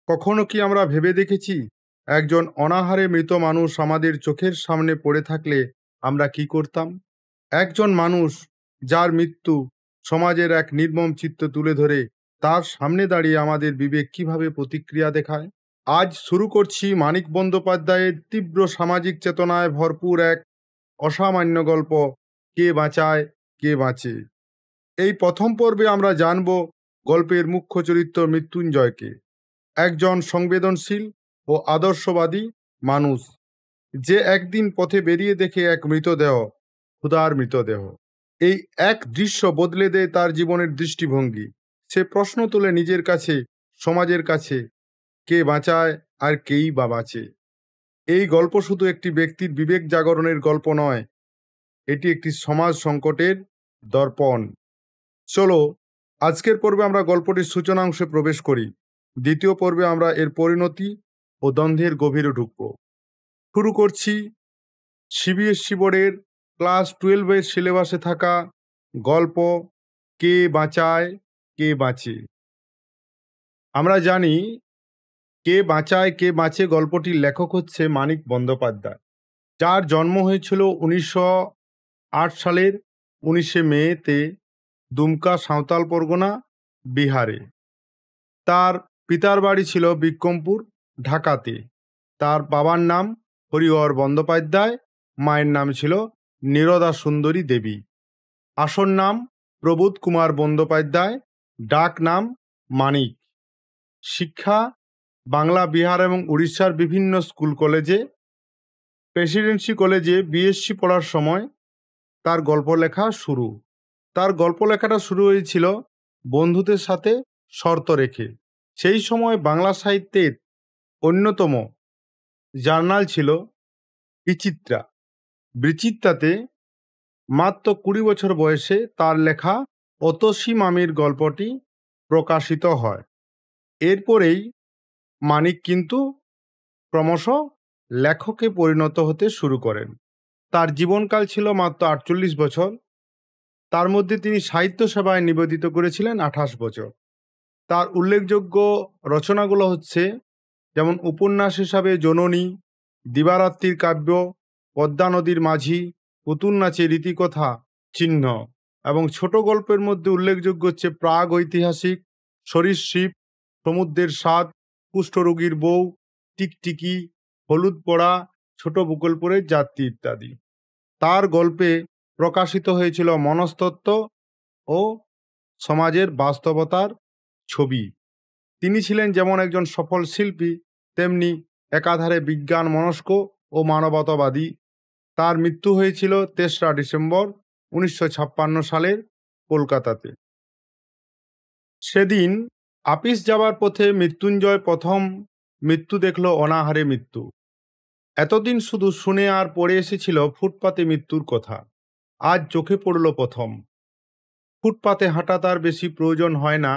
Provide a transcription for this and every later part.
কখনো কি আমরা ভেবে দেখেছি একজন অনাহারে মৃত মানুষ আমাদের চোখের সামনে পড়ে থাকলে আমরা কি করতাম? একজন মানুষ যার মৃত্যু সমাজের এক নির্মম চিত্র তুলে ধরে, তার সামনে দাঁড়িয়ে আমাদের বিবেক কিভাবে প্রতিক্রিয়া দেখায়। আজ শুরু করছি মানিক বন্দ্যোপাধ্যায়ের তীব্র সামাজিক চেতনায় ভরপুর এক অসামান্য গল্প, কে বাঁচায় কে বাঁচে। এই প্রথম পর্বে আমরা জানব গল্পের মুখ্য চরিত্র মৃত্যুঞ্জয়কে, একজন সংবেদনশীল ও আদর্শবাদী মানুষ, যে একদিন পথে বেরিয়ে দেখে এক মৃতদেহ, ক্ষুধার মৃতদেহ। এই এক দৃশ্য বদলে দেয় তার জীবনের দৃষ্টিভঙ্গি। সে প্রশ্ন তোলে নিজের কাছে, সমাজের কাছে, কে বাঁচায় আর কেই বা বাঁচে। এই গল্প শুধু একটি ব্যক্তির বিবেক জাগরণের গল্প নয়, এটি একটি সমাজ সংকটের দর্পণ। চলো, আজকের পর্বে আমরা গল্পটির সূচনাংশে প্রবেশ করি। দ্বিতীয় পর্বে আমরা এর পরিণতি ও দ্বন্দ্বের গভীরে ঢুকব। শুরু করছি সিবিএসসি বোর্ডের ক্লাস 12-এর সিলেবাসে থাকা গল্প, কে বাঁচায় কে বাঁচে। আমরা জানি কে বাঁচায় কে বাঁচে গল্পটির লেখক হচ্ছে মানিক বন্দ্যোপাধ্যায়, যার জন্ম হয়েছিল 1908 সালের 19শে মেতে দুমকা, সাঁওতাল পরগনা, বিহারে। তার পিতার বাড়ি ছিল বিক্রমপুর, ঢাকাতে। তার বাবার নাম হরিহর বন্দ্যোপাধ্যায়, মায়ের নাম ছিল নীরদা সুন্দরী দেবী। আসল নাম প্রবোধ কুমার বন্দ্যোপাধ্যায়, ডাক নাম মানিক। শিক্ষা বাংলা, বিহার এবং উড়িষ্যার বিভিন্ন স্কুল কলেজে। প্রেসিডেন্সি কলেজে বিএসসি পড়ার সময় তার গল্প লেখা শুরু। তার গল্প লেখাটা শুরু হয়েছিল বন্ধুদের সাথে শর্ত রেখে। সেই সময় বাংলা সাহিত্যের অন্যতম জার্নাল ছিল বিচিত্রা। বিচিত্রাতে মাত্র 20 বছর বয়সে তার লেখা অতসী মামির গল্পটি প্রকাশিত হয়। এরপরেই মানিক কিন্তু ক্রমশ লেখকে পরিণত হতে শুরু করেন। তার জীবনকাল ছিল মাত্র 48 বছর। তার মধ্যে তিনি সাহিত্য সেবায় নিবেদিত করেছিলেন 28 বছর। তার উল্লেখযোগ্য রচনাগুলো হচ্ছে, যেমন উপন্যাস হিসাবে জননী, দিবারাত্রির কাব্য, পদ্মা নদীর মাঝি, পুতুল নাচে রীতিকথা, চিহ্ন। এবং ছোট গল্পের মধ্যে উল্লেখযোগ্য হচ্ছে প্রাগ ঐতিহাসিক, সরীসৃপ, সমুদ্রের স্বাদ, কুষ্ঠরোগীর বউ, টিকটিকি, হলুদ পড়া, ছোট বকুলপুরের যাত্রী ইত্যাদি। তার গল্পে প্রকাশিত হয়েছিল মনস্তত্ত্ব ও সমাজের বাস্তবতার ছবি। তিনি ছিলেন যেমন একজন সফল শিল্পী, তেমনি একাধারে বিজ্ঞান মনস্ক ও মানবতাবাদী। তার মৃত্যু হয়েছিল 3রা ডিসেম্বর 1956 সালের কলকাতাতে। সেদিন আপিস যাবার পথে মৃত্যুঞ্জয় প্রথম মৃত্যু দেখল, অনাহারে মৃত্যু। এতদিন শুধু শুনে আর পড়ে এসেছিল ফুটপাতে মৃত্যুর কথা। আজ চোখে পড়ল প্রথম। ফুটপাতে হাঁটা তার বেশি প্রয়োজন হয় না,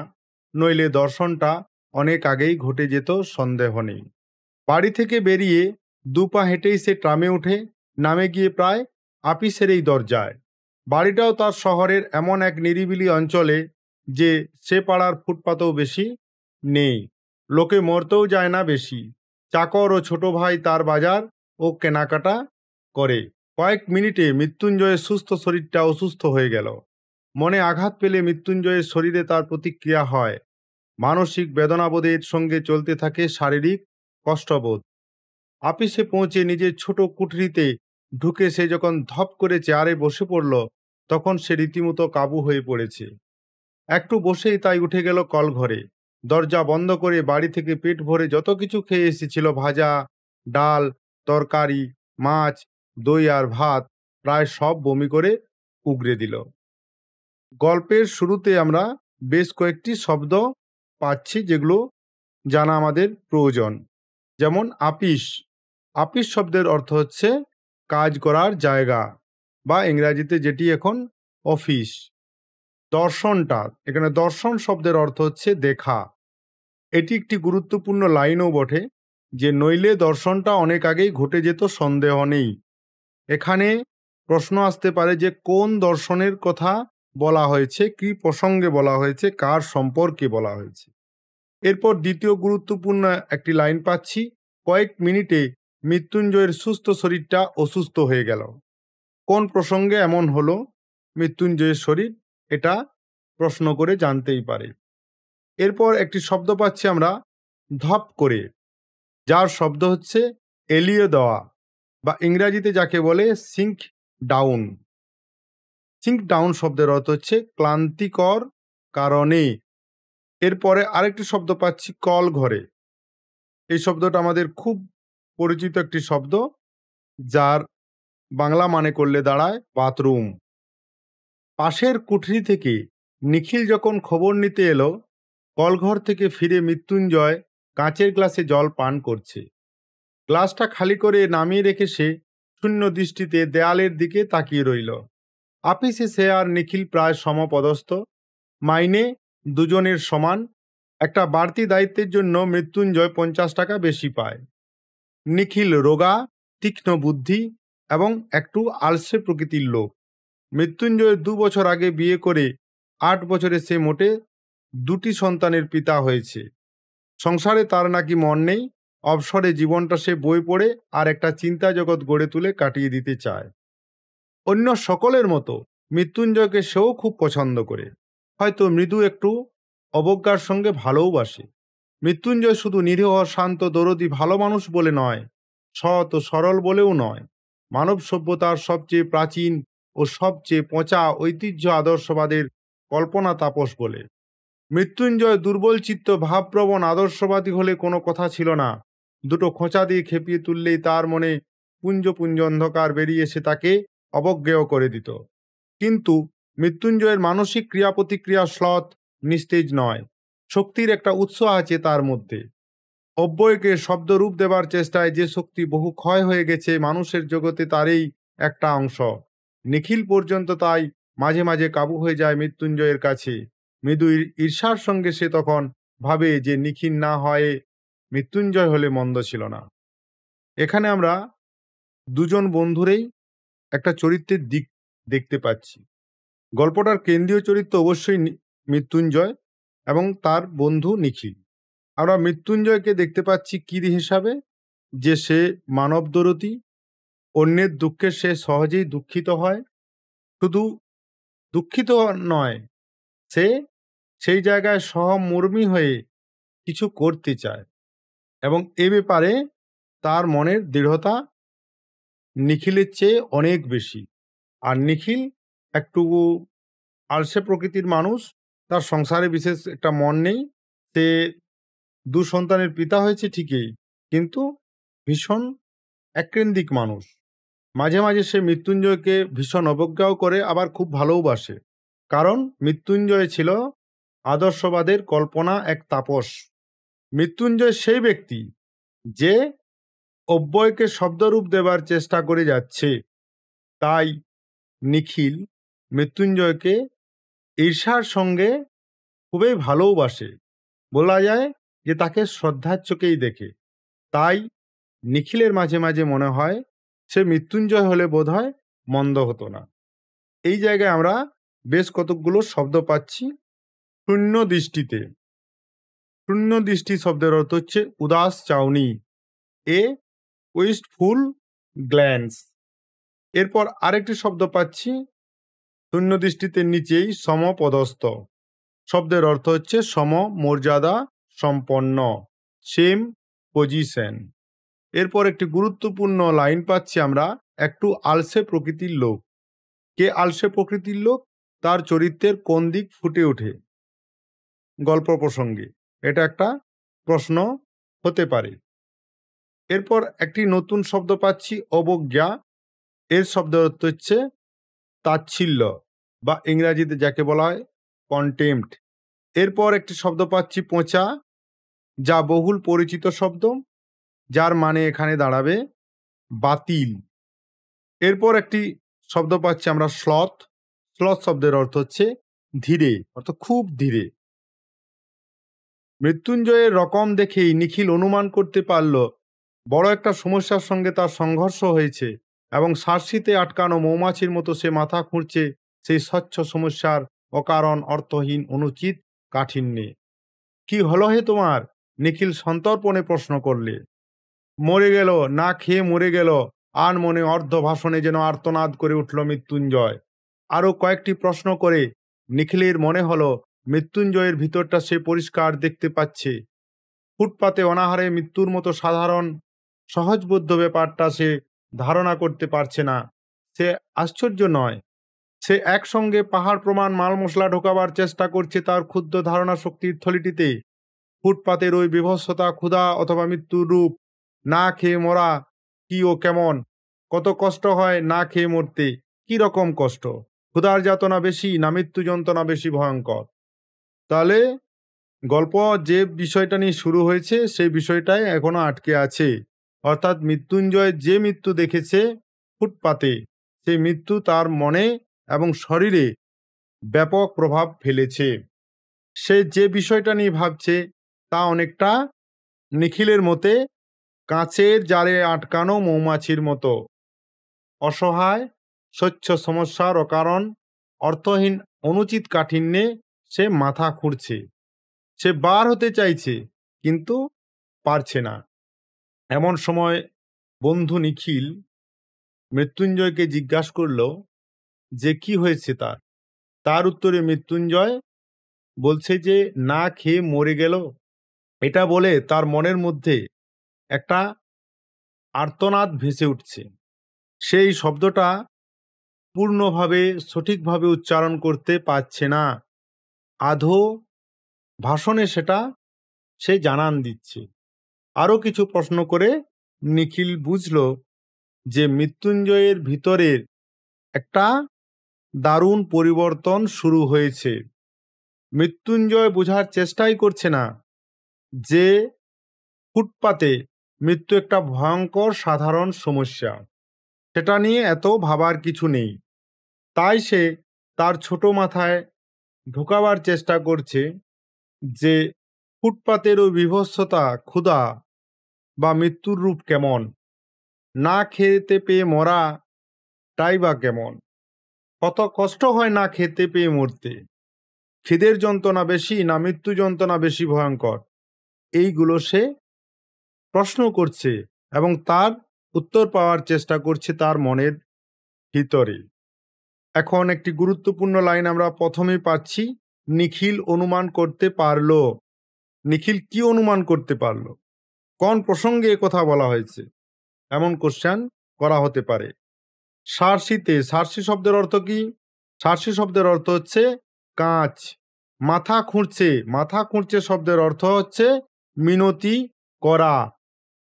নইলে দর্শনটা অনেক আগেই ঘটে যেত, সন্দেহ নেই। বাড়ি থেকে বেরিয়ে 2 পা হেঁটেই সে ট্রামে উঠে নামে গিয়ে প্রায় আপিসের এই দরজায়। বাড়িটাও তার শহরের এমন এক নিরিবিলি অঞ্চলে যে সে পাড়ার ফুটপাতেও বেশি নেই, লোকে মরতেও যায় না বেশি। চাকর ও ছোট ভাই তার বাজার ও কেনাকাটা করে। কয়েক মিনিটে মৃত্যুঞ্জয়ের সুস্থ শরীরটা অসুস্থ হয়ে গেল। মনে আঘাত পেলে মৃত্যুঞ্জয়ের শরীরে তার প্রতিক্রিয়া হয়। মানসিক বেদনাবোধের সঙ্গে চলতে থাকে শারীরিক কষ্টবোধ। আপিসে পৌঁছে নিজের ছোট কুঠরিতে ঢুকে সে যখন ধপ করে চেয়ারে বসে পড়ল, তখন সে রীতিমতো কাবু হয়ে পড়েছে। একটু বসেই তাই উঠে গেল কলঘরে। দরজা বন্ধ করে বাড়ি থেকে পেট ভরে যত কিছু খেয়ে এসেছিল, ভাজা, ডাল, তরকারি, মাছ, দই আর ভাত, প্রায় সব বমি করে উগরে দিল। গল্পের শুরুতে আমরা বেশ কয়েকটি শব্দ পাচ্ছি যেগুলো জানা আমাদের প্রয়োজন। যেমন আপিস। আপিস শব্দের অর্থ হচ্ছে কাজ করার জায়গা, বা ইংরাজিতে যেটি এখন অফিস। দর্শনটা, এখানে দর্শন শব্দের অর্থ হচ্ছে দেখা। এটি একটি গুরুত্বপূর্ণ লাইনও বটে, যে নইলে দর্শনটা অনেক আগেই ঘটে যেত, সন্দেহ নেই। এখানে প্রশ্ন আসতে পারে যে কোন দর্শনের কথা বলা হয়েছে, কি প্রসঙ্গে বলা হয়েছে, কার সম্পর্কে বলা হয়েছে। এরপর দ্বিতীয় গুরুত্বপূর্ণ একটি লাইন পাচ্ছি, কয়েক মিনিটে মৃত্যুঞ্জয়ের সুস্থ শরীরটা অসুস্থ হয়ে গেল। কোন প্রসঙ্গে এমন হলো মৃত্যুঞ্জয়ের শরীর, এটা প্রশ্ন করে জানতেই পারে। এরপর একটি শব্দ পাচ্ছি আমরা, ধপ করে, যার শব্দ হচ্ছে এলিয়ে দেওয়া, বা ইংরাজিতে যাকে বলে সিঙ্ক ডাউন। সিঙ্ক ডাউন শব্দের অর্থ হচ্ছে ক্লান্তিকর কারণে। এরপরে আরেকটি শব্দ পাচ্ছি, কল ঘরে। এই শব্দটা আমাদের খুব পরিচিত একটি শব্দ, যার বাংলা মানে করলে দাঁড়ায় বাথরুম। পাশের কুঠরি থেকে নিখিল যখন খবর নিতে এলো কলঘর থেকে ফিরে মৃত্যুঞ্জয় কাঁচের গ্লাসে জল পান করছে। গ্লাসটা খালি করে নামিয়ে রেখে সে শূন্য দৃষ্টিতে দেয়ালের দিকে তাকিয়ে রইল। আপিসে সে আর নিখিল প্রায় সমপদস্থ, মাইনে দুজনের সমান। একটা বাড়তি দায়িত্বের জন্য মৃত্যুঞ্জয় 50 টাকা বেশি পায়। নিখিল রোগা, তীক্ষ্ণ বুদ্ধি এবং একটু আলসে প্রকৃতির লোক। মৃত্যুঞ্জয় 2 বছর আগে বিয়ে করে 8 বছরে সে মোটে 2টি সন্তানের পিতা হয়েছে। সংসারে তার নাকি মন নেই, অবসরে জীবনটা সে বই পড়ে আর একটা চিন্তা জগৎ গড়ে তুলে কাটিয়ে দিতে চায়। অন্য সকলের মতো মৃত্যুঞ্জয়কে সেও খুব পছন্দ করে, হয়তো মৃদু একটু অবজ্ঞার সঙ্গে ভালোওবাসে। মৃত্যুঞ্জয় শুধু নিরীহ, শান্ত, দরদি, ভালো মানুষ বলে নয়, সৎ ও সরল বলেও নয়, মানব সভ্যতার সবচেয়ে প্রাচীন ও সবচেয়ে পচা ঐতিহ্য আদর্শবাদের কল্পনা তাপস বলে। মৃত্যুঞ্জয় দুর্বল চিত্ত, ভাবপ্রবণ আদর্শবাদী হলে কোনো কথা ছিল না। দুটো খোঁচা দিয়ে খেপিয়ে তুললেই তার মনে পুঞ্জ পুঞ্জ অন্ধকার বেরিয়ে এসে তাকে অবজ্ঞেয় করে দিত। কিন্তু মৃত্যুঞ্জয়ের মানসিক ক্রিয়া প্রতিক্রিয়া শ্লথ, নিস্তেজ নয়। শক্তির একটা উৎস আছে তার মধ্যে। অব্যয়কে শব্দরূপ দেবার চেষ্টায় যে শক্তি বহু ক্ষয় হয়ে গেছে মানুষের জগতে, তারই একটা অংশ। নিখিল পর্যন্ত তাই মাঝে মাঝে কাবু হয়ে যায় মৃত্যুঞ্জয়ের কাছে। মৃদু ঈর্ষার সঙ্গে সে তখন ভাবে যে নিখিল না হয়ে মৃত্যুঞ্জয় হলে মন্দ ছিল না। এখানে আমরা দুজন বন্ধুরেই একটা চরিত্রের দিক দেখতে পাচ্ছি। গল্পটার কেন্দ্রীয় চরিত্র অবশ্যই মৃত্যুঞ্জয় এবং তার বন্ধু নিখিল। আমরা মৃত্যুঞ্জয়কে দেখতে পাচ্ছি কি হিসাবে, যে সে মানবদরদী, অন্যের দুঃখে সে সহজেই দুঃখিত হয়। শুধু দুঃখিত নয়, সে সেই জায়গায় সহমর্মী হয়ে কিছু করতে চায়, এবং এ ব্যাপারে তার মনের দৃঢ়তা নিখিলের চেয়ে অনেক বেশি। আর নিখিল একটু আলসে প্রকৃতির মানুষ, তার সংসারে বিশেষ একটা মন নেই। সে 2 সন্তানের পিতা হয়েছে ঠিকই, কিন্তু ভীষণ এককেন্দ্রিক মানুষ। মাঝে মাঝে সে মৃত্যুঞ্জয়কে ভীষণ অবজ্ঞাও করে, আবার খুব ভালোওবাসে। কারণ মৃত্যুঞ্জয় ছিল আদর্শবাদের কল্পনা এক তাপস। মৃত্যুঞ্জয় সেই ব্যক্তি যে অব্যয়কে শব্দরূপ দেবার চেষ্টা করে যাচ্ছে। তাই নিখিল মৃত্যুঞ্জয়কে ঈর্ষার সঙ্গে খুবই ভালোওবাসে, বলা যায় যে তাকে শ্রদ্ধার চোখেই দেখে। তাই নিখিলের মাঝে মাঝে মনে হয় সে মৃত্যুঞ্জয় হলে বোধহয় মন্দ হতো না। এই জায়গায় আমরা বেশ কতকগুলো শব্দ পাচ্ছি। শূন্য দৃষ্টিতে, শূন্য দৃষ্টি শব্দের অর্থ হচ্ছে উদাস চাউনি, এ ওয়েস্টফুল গ্ল্যান্স। এরপর আরেকটি শব্দ পাচ্ছি শূন্য দৃষ্টিতে নিচেই সমপদস্থ, শব্দের অর্থ হচ্ছে সম মর্যাদা সম্পন্ন, সেম পজিশন। এরপর একটি গুরুত্বপূর্ণ লাইন পাচ্ছি আমরা, একটু আলসে প্রকৃতির লোক। কে আলসে প্রকৃতির লোক, তার চরিত্রের কোন দিক ফুটে ওঠে গল্প প্রসঙ্গে, এটা একটা প্রশ্ন হতে পারে। এরপর একটি নতুন শব্দ পাচ্ছি অবজ্ঞা। এর শব্দের অর্থ হচ্ছে তাচ্ছিল্য, বা ইংরাজিতে যাকে বলা হয় কন্টেম্পট। এরপর একটি শব্দ পাচ্ছি পচা, যা বহুল পরিচিত শব্দ, যার মানে এখানে দাঁড়াবে বাতিল। এরপর একটি শব্দ পাচ্ছি আমরা শ্লথ। শ্লথ শব্দের অর্থ হচ্ছে ধীরে, অর্থাৎ খুব ধীরে। মৃত্যুঞ্জয়ের রকম দেখেই নিখিল অনুমান করতে পারল বড় একটা সমস্যার সঙ্গে তার সংঘর্ষ হয়েছে, এবং সার্সিতে আটকানো মৌমাছির মতো সে মাথা খুঁড়ছে সেই স্বচ্ছ সমস্যার অকারণ, অর্থহীন, অনুচিত কাঠিন্যে। কি হলো হে তোমার? নিখিল সন্তর্পণে প্রশ্ন করলে। মরে গেল, না খেয়ে মরে গেল। আনমনে অর্ধ ভাষণে যেন আর্তনাদ করে উঠল মৃত্যুঞ্জয়। আরো কয়েকটি প্রশ্ন করে নিখিলের মনে হলো মৃত্যুঞ্জয়ের ভিতরটা সে পরিষ্কার দেখতে পাচ্ছে। ফুটপাতে অনাহারে মৃত্যুর মতো সাধারণ সহজবোধ্য ব্যাপারটা সে ধারণা করতে পারছে না। সে আশ্চর্য নয়, সে একসঙ্গে পাহাড় প্রমাণ মাল মশলা ঢোকাবার চেষ্টা করছে তার ক্ষুদ্র ধারণা শক্তির থলিটিতে। ফুটপাতের ওই বিভৎসতা, ক্ষুধা অথবা মৃত্যুর রূপ। না খেয়ে মরা কি ও কেমন? কত কষ্ট হয় না খেয়ে মরতে? কি রকম কষ্ট? ক্ষুধার যাতনা বেশি না মৃত্যু যন্ত্রণা বেশি ভয়ঙ্কর? তাহলে গল্প যে বিষয়টা নিয়ে শুরু হয়েছে সেই বিষয়টাই এখনো আটকে আছে। অর্থাৎ মৃত্যুঞ্জয় যে মৃত্যু দেখেছে ফুটপাতে, সেই মৃত্যু তার মনে এবং শরীরে ব্যাপক প্রভাব ফেলেছে। সে যে বিষয়টা নিয়ে ভাবছে তা অনেকটা নিখিলের মতে কাঁচের জালে আটকানো মৌমাছির মতো। অসহায়, স্বচ্ছ সমস্যার অকারণ, অর্থহীন অনুচিত কাঠিন্যে সে মাথা খুঁড়ছে। সে বার হতে চাইছে কিন্তু পারছে না। এমন সময় বন্ধু নিখিল মৃত্যুঞ্জয়কে জিজ্ঞাসা করল যে কি হয়েছে তার। তার উত্তরে মৃত্যুঞ্জয় বলছে যে না খেয়ে মরে গেল। এটা বলে তার মনের মধ্যে একটা আর্তনাদ ভেসে উঠছে। সেই শব্দটা পূর্ণভাবে সঠিকভাবে উচ্চারণ করতে পারছে না। আধো ভাষণে সেটা সে জানান দিচ্ছে। আরও কিছু প্রশ্ন করে নিখিল বুঝল যে মৃত্যুঞ্জয়ের ভিতরের একটা দারুণ পরিবর্তন শুরু হয়েছে। মৃত্যুঞ্জয় বোঝার চেষ্টাই করছে না যে ফুটপাতে মৃত্যু একটা ভয়ঙ্কর সাধারণ সমস্যা, সেটা নিয়ে এত ভাবার কিছু নেই। তাই সে তার ছোট মাথায় ঢোকাবার চেষ্টা করছে যে ফুটপাতের ওই বিভৎসতা, ক্ষুধা বা মৃত্যুর রূপ কেমন, না খেতে পেয়ে মরাটাই বা কেমন, কত কষ্ট হয় না খেতে পেয়ে মরতে, খিদের যন্ত্রণা বেশি না মৃত্যু যন্ত্রণা বেশি ভয়ঙ্কর, এইগুলো সে প্রশ্ন করছে এবং তার উত্তর পাওয়ার চেষ্টা করছে তার মনের ভিতরে। এখন একটি গুরুত্বপূর্ণ লাইন আমরা প্রথমেই পাচ্ছি। নিখিল অনুমান করতে পারলো। নিখিল কি অনুমান করতে পারলো? কোন প্রসঙ্গে কথা বলা হয়েছে এমন কোশ্চেন করা হতে পারে। সার্সিতে, সার্সি শব্দের অর্থ কি? সার্সি শব্দের অর্থ হচ্ছে কাঁচ। মাথা খুঁড়ছে, মাথা খুঁড়ছে শব্দের অর্থ হচ্ছে মিনতি করা।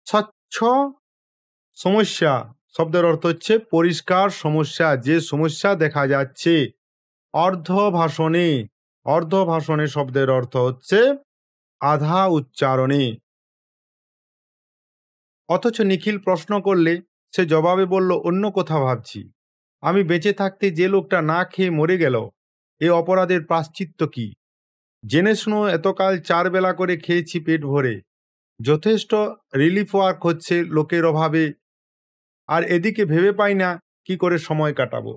স্বচ্ছ সমস্যা শব্দের অর্থ হচ্ছে পরিষ্কার সমস্যা, যে সমস্যা দেখা যাচ্ছে। অর্ধভাষণে, অর্ধভাষণে শব্দের অর্থ হচ্ছে আধা উচ্চারণে। অথচ নিখিল প্রশ্ন করলে সে জবাবে বলল অন্য কথা ভাবছি। আমি বেঁচে থাকতে যে লোকটা না খেয়ে মরে গেল, এ অপরাধের প্রায়শ্চিত্ত কি? জেনে শুনো এতকাল 4 বেলা করে খেয়েছি পেট ভরে। যথেষ্ট রিলিফ ওয়ার্ক হচ্ছে লোকের অভাবে, আর এদিকে ভেবে পাই না কি করে সময় কাটাবো।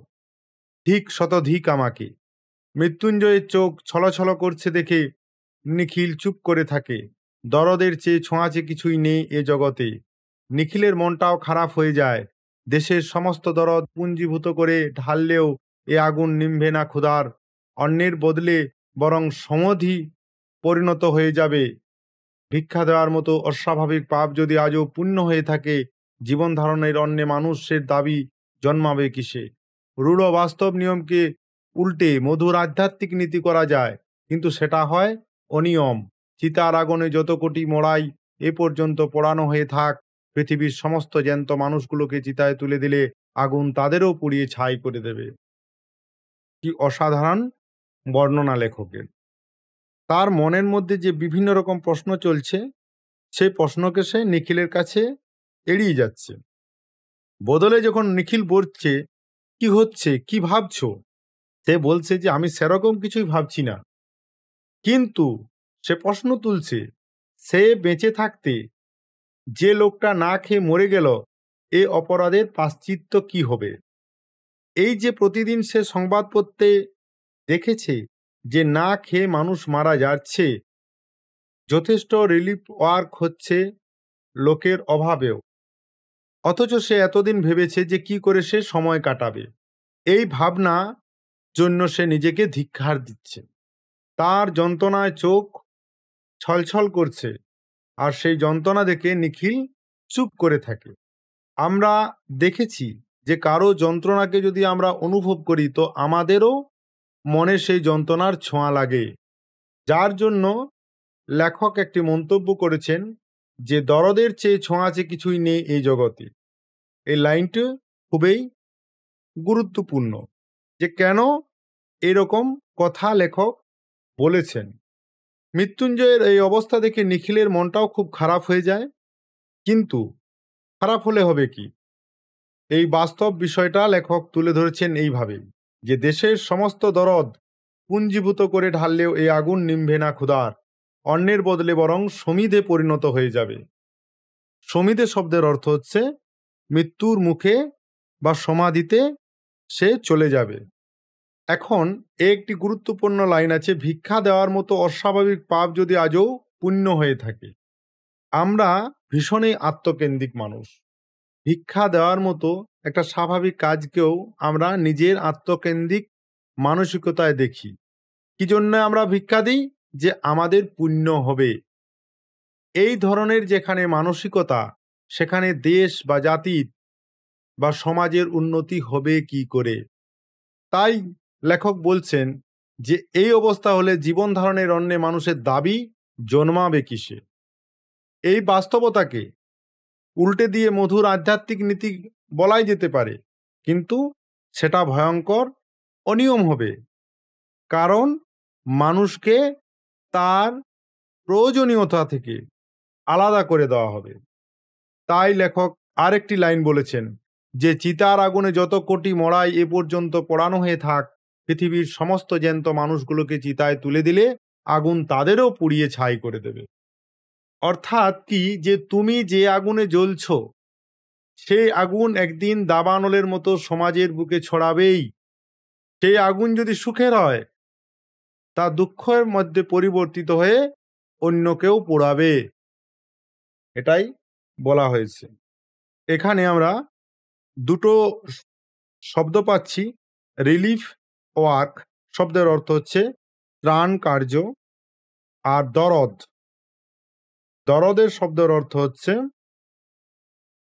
ঠিক শতধিক আমাকে। মৃত্যুঞ্জয়ের চোখ ছলছল করছে দেখে নিখিল চুপ করে থাকে। দরদের চেয়ে ছোঁয়াচে কিছুই নেই এ জগতে। নিখিলের মনটাও খারাপ হয়ে যায়। দেশের সমস্ত দরদ পুঞ্জীভূত করে ঢাললেও এ আগুন নিমবে না ক্ষুধার। অন্যের বদলে বরং সমাধি পরিণত হয়ে যাবে। ভিক্ষা দেওয়ার মতো অস্বাভাবিক পাপ যদি আজও পুণ্য হয়ে থাকে, জীবন ধারণের অন্যে মানুষের দাবি জন্মাবে কিসে? রূঢ় বাস্তব নিয়মকে উল্টে মধুর আধ্যাত্মিক নীতি করা যায়, কিন্তু সেটা হয় অনিয়ম। চিতার আগুনে যত কোটি মড়াই এ পর্যন্ত পোড়ানো হয়ে থাক, পৃথিবীর সমস্ত জ্যান্ত মানুষগুলোকে চিতায় তুলে দিলে আগুন তাদেরও পুড়িয়ে ছাই করে দেবে। কি অসাধারণ বর্ণনা লেখকের! তার মনের মধ্যে যে বিভিন্ন রকম প্রশ্ন চলছে, সেই প্রশ্নকে সে নিখিলের কাছে এড়িয়ে যাচ্ছে। বদলে যখন নিখিল বলছে কি হচ্ছে, কি ভাবছো, সে বলছে যে আমি সেরকম কিছুই ভাবছি না, কিন্তু সে প্রশ্ন তুলছে সে বেঁচে থাকতে যে লোকটা না খেয়ে মরে গেল, এ অপরাধের প্রায়শ্চিত্ত কি হবে? এই যে প্রতিদিন সে সংবাদপত্রে দেখেছে যে না খেয়ে মানুষ মারা যাচ্ছে, যথেষ্ট রিলিফ ওয়ার্ক হচ্ছে লোকের অভাবেও, অথচ সে এতদিন ভেবেছে যে কি করে সে সময় কাটাবে। এই ভাবনা জন্য সে নিজেকে ধিক্কার দিচ্ছে। তার যন্ত্রণায় চোখ ছলছল করছে, আর সেই যন্ত্রণা দেখে নিখিল চুপ করে থাকে। আমরা দেখেছি যে কারো যন্ত্রণাকে যদি আমরা অনুভব করি তো আমাদেরও মনে সেই যন্ত্রণার ছোঁয়া লাগে। যার জন্য লেখক একটি মন্তব্য করেছেন যে দরদের চেয়ে ছোঁয়াচে কিছুই নেই এই জগতে। এই লাইনটি খুবই গুরুত্বপূর্ণ, যে কেন এরকম কথা লেখক বলেছেন। মৃত্যুঞ্জয়ের এই অবস্থা দেখে নিখিলের মনটাও খুব খারাপ হয়ে যায়। কিন্তু খারাপ হলে হবে কি, এই বাস্তব বিষয়টা লেখক তুলে ধরেছেন এইভাবে যে দেশের সমস্ত দরদ পুঞ্জীভূত করে ঢাললেও এই আগুন নিমবে না ক্ষুধার, অন্যের বদলে বরং সমিধে পরিণত হয়ে যাবে। সমিধে শব্দের অর্থ হচ্ছে মৃত্যুর মুখে বা সমাধিতে সে চলে যাবে। এখন একটি গুরুত্বপূর্ণ লাইন আছে, ভিক্ষা দেওয়ার মতো অস্বাভাবিক পাপ যদি আজও পুণ্য হয়ে থাকে। আমরা ভীষণই আত্মকেন্দ্রিক মানুষ। ভিক্ষা দেওয়ার মতো একটা স্বাভাবিক কাজকেও আমরা নিজের আত্মকেন্দ্রিক মানসিকতায় দেখি। কি জন্য আমরা ভিক্ষা দিই? যে আমাদের পুণ্য হবে। এই ধরনের যেখানে মানসিকতা, সেখানে দেশ বা জাতির বা সমাজের উন্নতি হবে কি করে? তাই লেখক বলছেন যে এই অবস্থা হলে জীবন ধারণের অন্যে মানুষের দাবি জন্মাবে কিসে? এই বাস্তবতাকে উল্টে দিয়ে মধুর আধ্যাত্মিক নীতি বলাই যেতে পারে, কিন্তু সেটা ভয়ঙ্কর অনিয়ম হবে। কারণ মানুষকে তার প্রয়োজনীয়তা থেকে আলাদা করে দেওয়া হবে। তাই লেখক আরেকটি লাইন বলেছেন যে চিতার আগুনে যত কোটি মড়াই এ পর্যন্ত পোড়ানো হয়ে থাক, পৃথিবীর সমস্ত জ্যান্ত মানুষগুলোকে চিতায় তুলে দিলে আগুন তাদেরও পুড়িয়ে ছাই করে দেবে। অর্থাৎ কি, যে তুমি যে আগুনে জ্বলছ সেই আগুন একদিন দাবানলের মতো সমাজের বুকে ছড়াবেই। সেই আগুন যদি সুখের হয় তা দুঃখের মধ্যে পরিবর্তিত হয়ে অন্যকেও পোড়াবে। এটাই বলা হয়েছে। এখানে আমরা দুটো শব্দ পাচ্ছি। রিলিফ ওয়ার্ক শব্দের অর্থ হচ্ছে ত্রাণ কার্য, আর দরদ, দরদের শব্দের অর্থ হচ্ছে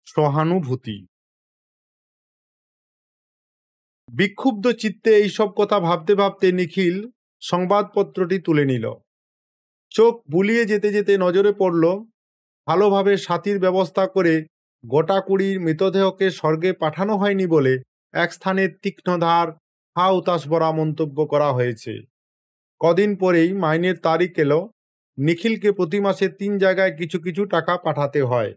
সহানুভূতি। বিক্ষুব্ধ চিত্তে এইসব কথা ভাবতে ভাবতে নিখিল সংবাদপত্রটি তুলে নিল। চোখ বুলিয়ে যেতে যেতে নজরে পড়ল ভালোভাবে সাথীর ব্যবস্থা করে গোটা কুড়ির মৃতদেহকে স্বর্গে পাঠানো হয়নি বলে এক স্থানে তীক্ষ্ণধার হা উতাস ভরা মন্তব্য করা হয়েছে। কদিন পরেই মাইনের তারিখ এলো। নিখিলকে প্রতি মাসে 3 জায়গায় কিছু কিছু টাকা পাঠাতে হয়।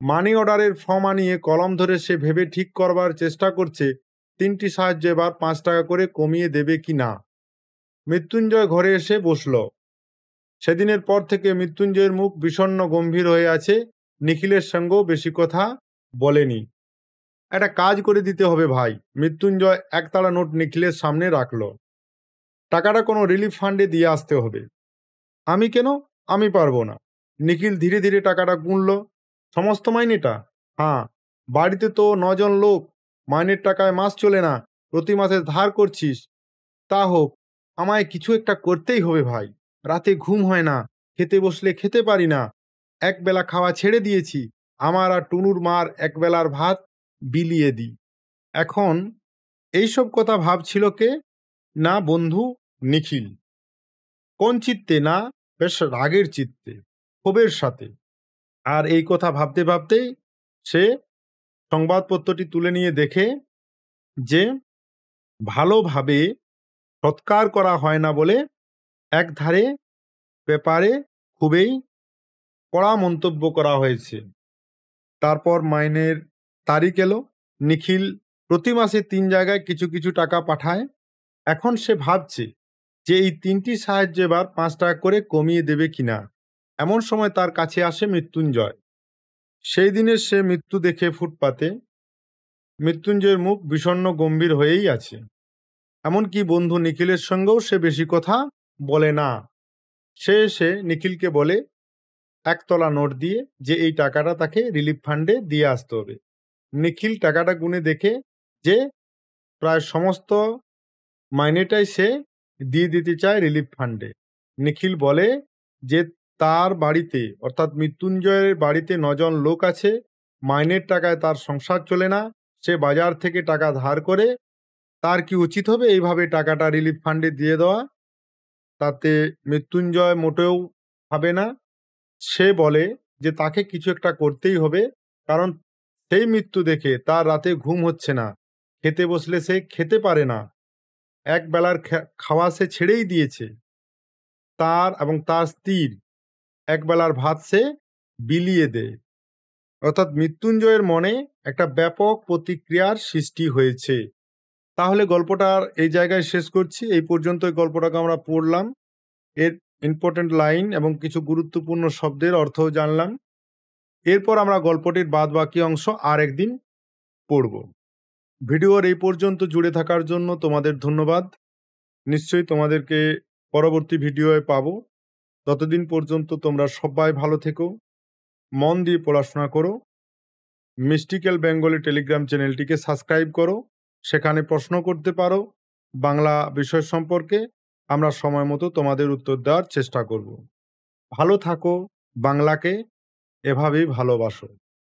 মানি অর্ডারের ফর্ম আনিয়ে কলম ধরে সে ভেবে ঠিক করবার চেষ্টা করছে 3টি সাহায্য এবার 5 টাকা করে কমিয়ে দেবে কি না। মৃত্যুঞ্জয় ঘরে এসে বসল। সেদিনের পর থেকে মৃত্যুঞ্জয়ের মুখ বিষণ্ণ গম্ভীর হয়ে আছে। নিখিলের সঙ্গেও বেশি কথা বলেনি। একটা কাজ করে দিতে হবে ভাই। মৃত্যুঞ্জয় একতাড়া নোট নিখিলের সামনে রাখল। টাকাটা কোনো রিলিফ ফান্ডে দিয়ে আসতে হবে। আমি কেন? আমি পারবো না। নিখিল ধীরে ধীরে টাকাটা গুনল। সমস্ত মাইনেটা? হ্যাঁ। বাড়িতে তো 9 জন লোক, মাইনের টাকায় মাস চলে না, প্রতি মাসে ধার করছিস। তা হোক, আমায় কিছু একটা করতেই হবে ভাই। রাতে ঘুম হয় না, খেতে বসলে খেতে পারি না, একবেলা খাওয়া ছেড়ে দিয়েছি। আমার আর টুনুর মার একবেলার ভাত বিলিয়ে দিই। এখন এইসব কথা ভাবছিল কে? না বন্ধু নিখিল। কোন চিত্তে? না বেশ রাগের চিত্তে, ক্ষোভের সাথে। আর এই কথা ভাবতে ভাবতেই সে সংবাদপত্রটি তুলে নিয়ে দেখে যে ভালোভাবে সৎকার করা হয় না বলে একধারে পেপারে খুবই কড়া মন্তব্য করা হয়েছে। তারপর মাইনের তারিখ এলো। নিখিল প্রতি মাসে 3 জায়গায় কিছু কিছু টাকা পাঠায়। এখন সে ভাবছে যে এই 3টি সাহায্য এবার 5 টাকা করে কমিয়ে দেবে কিনা। এমন সময় তার কাছে আসে মৃত্যুঞ্জয়। সেই দিনের সে মৃত্যু দেখে ফুটপাতে। মৃত্যুঞ্জয়ের মুখ বিষণ্ণ গম্ভীর হয়েই আছে। এমনকি বন্ধু নিখিলের সঙ্গেও সে বেশি কথা বলে না। সে এসে নিখিলকে বলে একতলা নোট দিয়ে যে এই টাকাটা তাকে রিলিফ ফান্ডে দিয়ে আসতে হবে। নিখিল টাকাটা গুনে দেখে যে প্রায় সমস্ত মাইনেটাই সে দিয়ে দিতে চায় রিলিফ ফান্ডে। নিখিল বলে যে তার বাড়িতে অর্থাৎ মৃত্যুঞ্জয়ের বাড়িতে ৯ জন লোক আছে, মাইনের টাকায় তার সংসার চলে না, সে বাজার থেকে টাকা ধার করে তার কি উচিত হবে এইভাবে টাকাটা রিলিফ ফান্ডে দিয়ে দেওয়া? তাতে মৃত্যুঞ্জয় মোটেও ভাবে না। সে বলে যে তাকে কিছু একটা করতেই হবে, কারণ সেই মৃত্যু দেখে তার রাতে ঘুম হচ্ছে না, খেতে বসলে সে খেতে পারে না, এক বেলার খাওয়া সে ছেড়েই দিয়েছে। তার এবং তার স্ত্রীর এক বেলার ভাত সে বিলিয়ে দেয়। অর্থাৎ মৃত্যুঞ্জয়ের মনে একটা ব্যাপক প্রতিক্রিয়ার সৃষ্টি হয়েছে। তাহলে গল্পটার এই জায়গায় শেষ করছি। এই পর্যন্ত গল্পটাকে আমরা পড়লাম, এর ইম্পর্টেন্ট লাইন এবং কিছু গুরুত্বপূর্ণ শব্দের অর্থও জানলাম। এরপর আমরা গল্পটির বাদ বাকি অংশ আর একদিন পড়ব। ভিডিওর এই পর্যন্ত জুড়ে থাকার জন্য তোমাদের ধন্যবাদ। নিশ্চয়ই তোমাদেরকে পরবর্তী ভিডিওয়ে পাবো। ততদিন পর্যন্ত তোমরা সবাই ভালো থেকো, মন দিয়ে পড়াশোনা করো। মিস্টিক্যাল বেঙ্গলি টেলিগ্রাম চ্যানেলটিকে সাবস্ক্রাইব করো, সেখানে প্রশ্ন করতে পারো বাংলা বিষয় সম্পর্কে। আমরা সময় মতো তোমাদের উত্তর দেওয়ার চেষ্টা করব। ভালো থাকো, বাংলাকে এভাবেই ভালোবাসো।